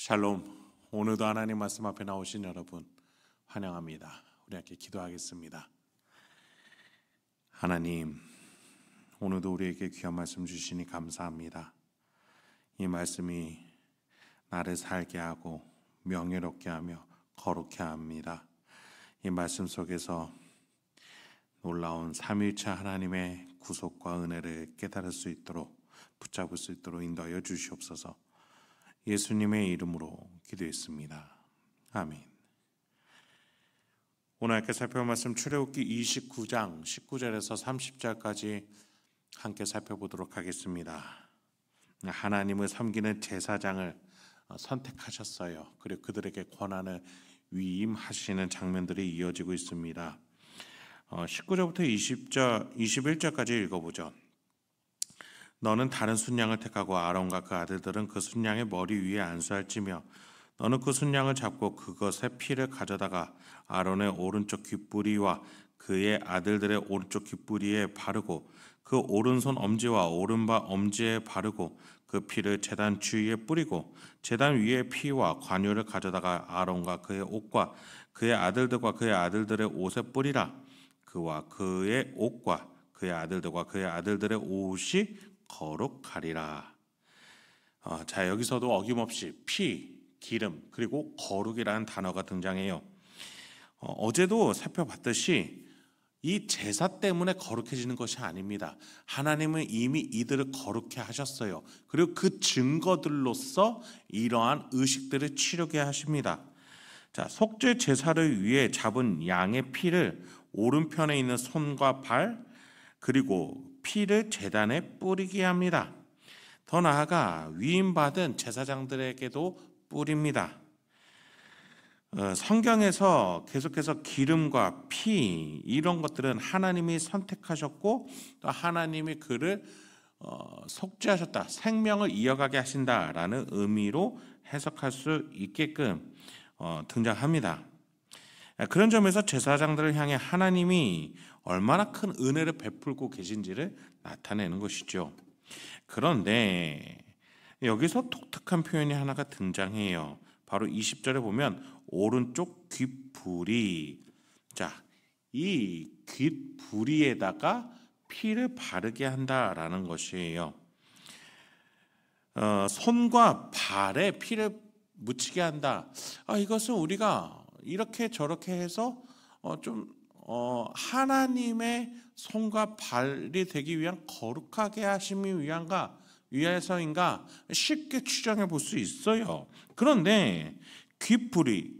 샬롬. 오늘도 하나님 말씀 앞에 나오신 여러분 환영합니다. 우리 함께 기도하겠습니다. 하나님, 오늘도 우리에게 귀한 말씀 주시니 감사합니다. 이 말씀이 나를 살게 하고 명예롭게 하며 거룩해 합니다. 이 말씀 속에서 놀라운 삼위일체 하나님의 구속과 은혜를 깨달을 수 있도록, 붙잡을 수 있도록 인도하여 주시옵소서. 예수님의 이름으로 기도했습니다. 아멘. 오늘 함께 살펴볼 말씀 출애굽기 29장 19절에서 30절까지 함께 살펴보도록 하겠습니다. 하나님을 섬기는 제사장을 선택하셨어요. 그리고 그들에게 권한을 위임하시는 장면들이 이어지고 있습니다. 19절부터 21절까지 읽어보죠. 너는 다른 순양을 택하고 아론과 그 아들들은 그 순양의 머리 위에 안수할지며 너는 그 순양을 잡고 그것의 피를 가져다가 아론의 오른쪽 귓뿌리와 그의 아들들의 오른쪽 귓뿌리에 바르고 그 오른손 엄지와 오른발 엄지에 바르고 그 피를 제단 주위에 뿌리고 제단 위에 피와 관유를 가져다가 아론과 그의 옷과 그의 아들들과 그의 아들들의 옷에 뿌리라. 그와 그의 옷과 그의 아들들과 그의 아들들의 옷이 거룩하리라. 자, 여기서도 어김없이 피, 기름, 그리고 거룩이라는 단어가 등장해요. 어제도 살펴봤듯이 이 제사 때문에 거룩해지는 것이 아닙니다. 하나님은 이미 이들을 거룩해 하셨어요. 그리고 그 증거들로서 이러한 의식들을 치르게 하십니다. 자, 속죄 제사를 위해 잡은 양의 피를 오른편에 있는 손과 발, 그리고 피를 제단에 뿌리게 합니다. 더 나아가 위임받은 제사장들에게도 뿌립니다. 성경에서 계속해서 기름과 피, 이런 것들은 하나님이 선택하셨고 또 하나님이 그를 속죄하셨다, 생명을 이어가게 하신다라는 의미로 해석할 수 있게끔 등장합니다. 그런 점에서 제사장들을 향해 하나님이 얼마나 큰 은혜를 베풀고 계신지를 나타내는 것이죠. 그런데 여기서 독특한 표현이 하나가 등장해요. 바로 20절에 보면 오른쪽 귓불이, 자, 이 귓불이에다가 피를 바르게 한다라는 것이에요. 손과 발에 피를 묻히게 한다. 이것은 우리가 이렇게 저렇게 해서 하나님의 손과 발이 되기 위한, 거룩하게 하심이 위해서인가 쉽게 추정해 볼 수 있어요. 그런데 귓볼에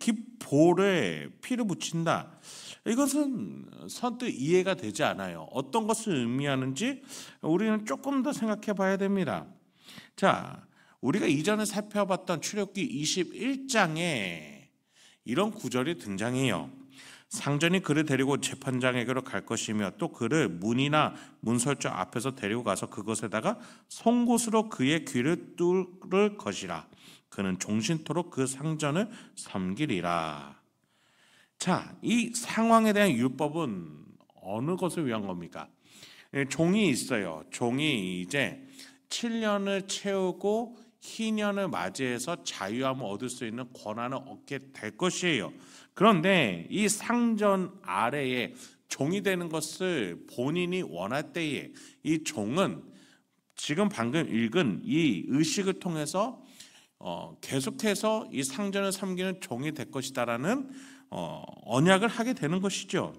피를 묻힌다, 이것은 선뜻 이해가 되지 않아요. 어떤 것을 의미하는지 우리는 조금 더 생각해 봐야 됩니다. 자, 우리가 이전에 살펴봤던 출애굽기 21장에 이런 구절이 등장해요. 상전이 그를 데리고 재판장에게로 갈 것이며 또 그를 문이나 문설주 앞에서 데리고 가서 그것에다가 송곳으로 그의 귀를 뚫을 것이라. 그는 종신토록 그 상전을 섬기리라. 자, 이 상황에 대한 율법은 어느 것을 위한 겁니까? 종이 있어요. 종이 이제 7년을 채우고 희년을 맞이해서 자유함을 얻을 수 있는 권한을 얻게 될 것이에요. 그런데 이 상전 아래에 종이 되는 것을 본인이 원할 때에 이 종은 지금 방금 읽은 이 의식을 통해서 계속해서 이 상전을 섬기는 종이 될 것이다라는 언약을 하게 되는 것이죠.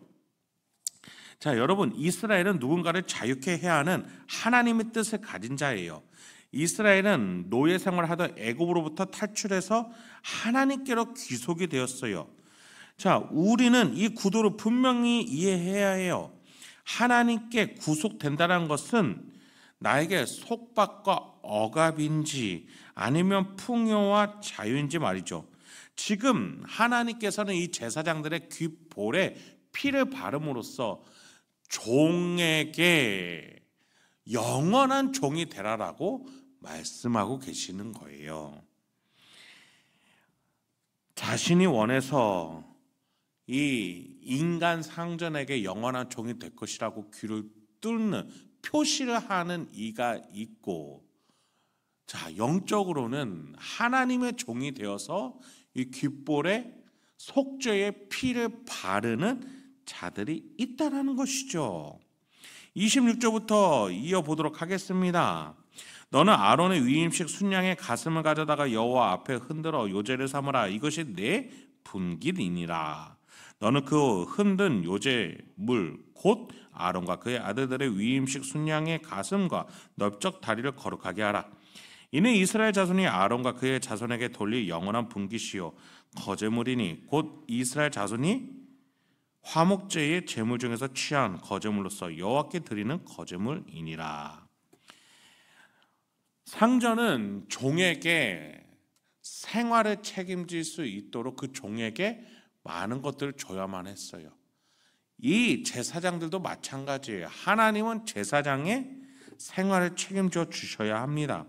자, 여러분, 이스라엘은 누군가를 자유케 해야 하는 하나님의 뜻을 가진 자예요. 이스라엘은 노예 생활하던 애굽으로부터 탈출해서 하나님께로 귀속이 되었어요. 자, 우리는 이 구도를 분명히 이해해야 해요. 하나님께 구속된다는 것은 나에게 속박과 억압인지 아니면 풍요와 자유인지 말이죠. 지금 하나님께서는 이 제사장들의 귓볼에 피를 바름으로써 종에게 영원한 종이 되라라고 말씀하고 계시는 거예요. 자신이 원해서 이 인간 상전에게 영원한 종이 될 것이라고 귀를 뚫는 표시를 하는 이가 있고, 자, 영적으로는 하나님의 종이 되어서 이 귓볼에 속죄의 피를 바르는 자들이 있다라는 것이죠. 26절부터 이어보도록 하겠습니다. 너는 아론의 위임식 순양의 가슴을 가져다가 여호와 앞에 흔들어 요제를 삼으라. 이것이 내 분깃이니라. 너는 그 흔든 요제물 곧 아론과 그의 아들들의 위임식 순양의 가슴과 넓적 다리를 거룩하게 하라. 이는 이스라엘 자손이 아론과 그의 자손에게 돌릴 영원한 분깃이요 거제물이니 곧 이스라엘 자손이 화목제의 제물 중에서 취한 거제물로서 여호와께 드리는 거제물이니라. 상전은 종에게 생활을 책임질 수 있도록 그 종에게 많은 것들을 줘야만 했어요. 이 제사장들도 마찬가지예요. 하나님은 제사장의 생활을 책임져 주셔야 합니다.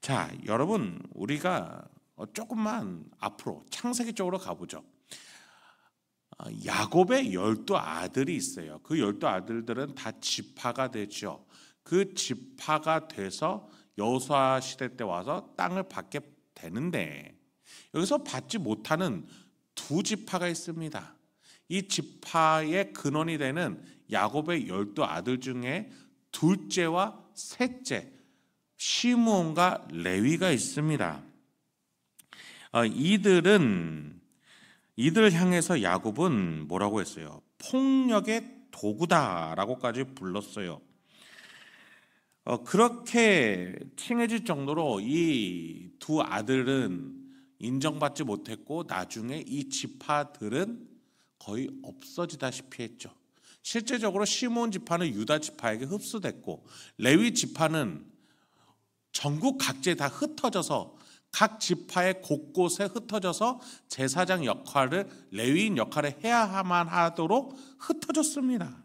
자, 여러분, 우리가 조금만 앞으로 창세기 쪽으로 가보죠. 야곱의 12아들이 있어요. 그 12아들들은 다 지파가 되죠. 그 지파가 돼서 여호수아 시대 때 와서 땅을 받게 되는데, 여기서 받지 못하는 두 지파가 있습니다. 이 지파의 근원이 되는 야곱의 12아들 중에 둘째와 셋째 시므온과 레위가 있습니다. 이들 향해서 야곱은 뭐라고 했어요? 폭력의 도구다라고까지 불렀어요. 그렇게 칭해질 정도로 이 두 아들은 인정받지 못했고 나중에 이 지파들은 거의 없어지다시피 했죠. 실제적으로 시므온 지파는 유다 지파에게 흡수됐고 레위 지파는 전국 각지에 다 흩어져서 각 지파의 곳곳에 흩어져서 제사장 역할을 레위인 역할을 해야만 하도록 흩어졌습니다.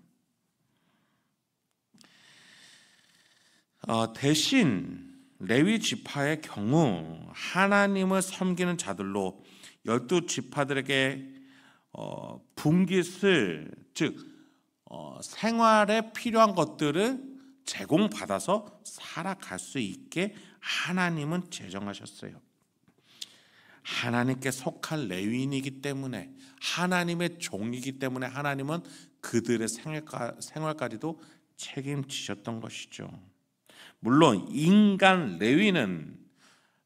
대신 레위 지파의 경우 하나님을 섬기는 자들로 12지파들에게 분깃을 즉 생활에 필요한 것들을 제공받아서 살아갈 수 있게 하나님은 제정하셨어요. 하나님께 속한 레위인이기 때문에 하나님의 종이기 때문에 하나님은 그들의 생활까지도 책임지셨던 것이죠. 물론 인간 레위는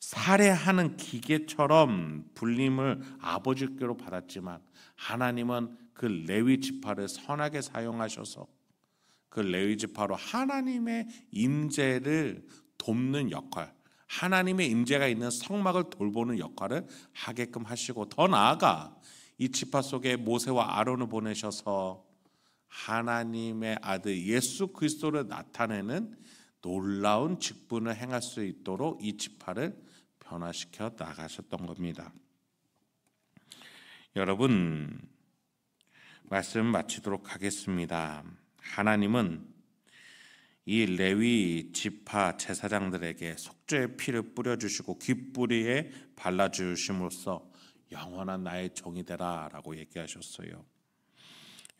살해하는 기계처럼 불림을 아버지께로 받았지만 하나님은 그 레위 지파를 선하게 사용하셔서 그 레위 지파로 하나님의 임재를 돕는 역할, 하나님의 임재가 있는 성막을 돌보는 역할을 하게끔 하시고, 더 나아가 이 지파 속에 모세와 아론을 보내셔서 하나님의 아들 예수 그리스도를 나타내는 놀라운 직분을 행할 수 있도록 이 지파를 변화시켜 나가셨던 겁니다. 여러분, 말씀 마치도록 하겠습니다. 하나님은 이 레위 지파 제사장들에게 속죄의 피를 뿌려주시고 귓불이에 발라주심으로써 영원한 나의 종이 되라 라고 얘기하셨어요.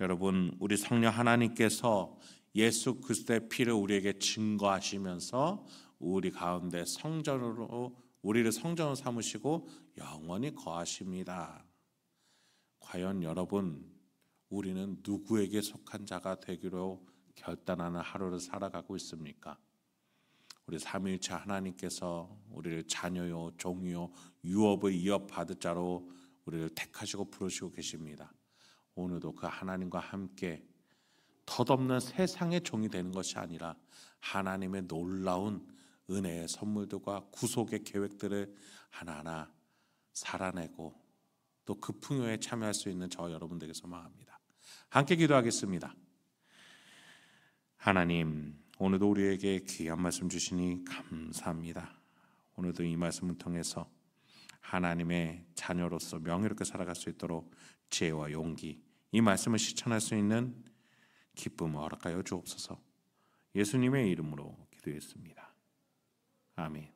여러분, 우리 성령 하나님께서 예수 그리스도의 피를 우리에게 증거하시면서 우리 가운데 우리를 성전으로 삼으시고 영원히 거하십니다. 과연 여러분, 우리는 누구에게 속한 자가 되기로 결단하는 하루를 살아가고 있습니까? 우리 삼위일체 하나님께서 우리를 자녀요, 종이요, 유업을 이어받을 자로 우리를 택하시고 부르시고 계십니다. 오늘도 그 하나님과 함께 덧없는 세상의 종이 되는 것이 아니라 하나님의 놀라운 은혜의 선물들과 구속의 계획들을 하나하나 살아내고 또 그 풍요에 참여할 수 있는 저 여러분들에게 소망합니다. 함께 기도하겠습니다. 하나님, 오늘도 우리에게 귀한 말씀 주시니 감사합니다. 오늘도 이 말씀을 통해서 하나님의 자녀로서 명예롭게 살아갈 수 있도록 지혜와 용기, 이 말씀을 실천할 수 있는 기쁨을 허락하여 주옵소서. 예수님의 이름으로 기도했습니다. 아멘.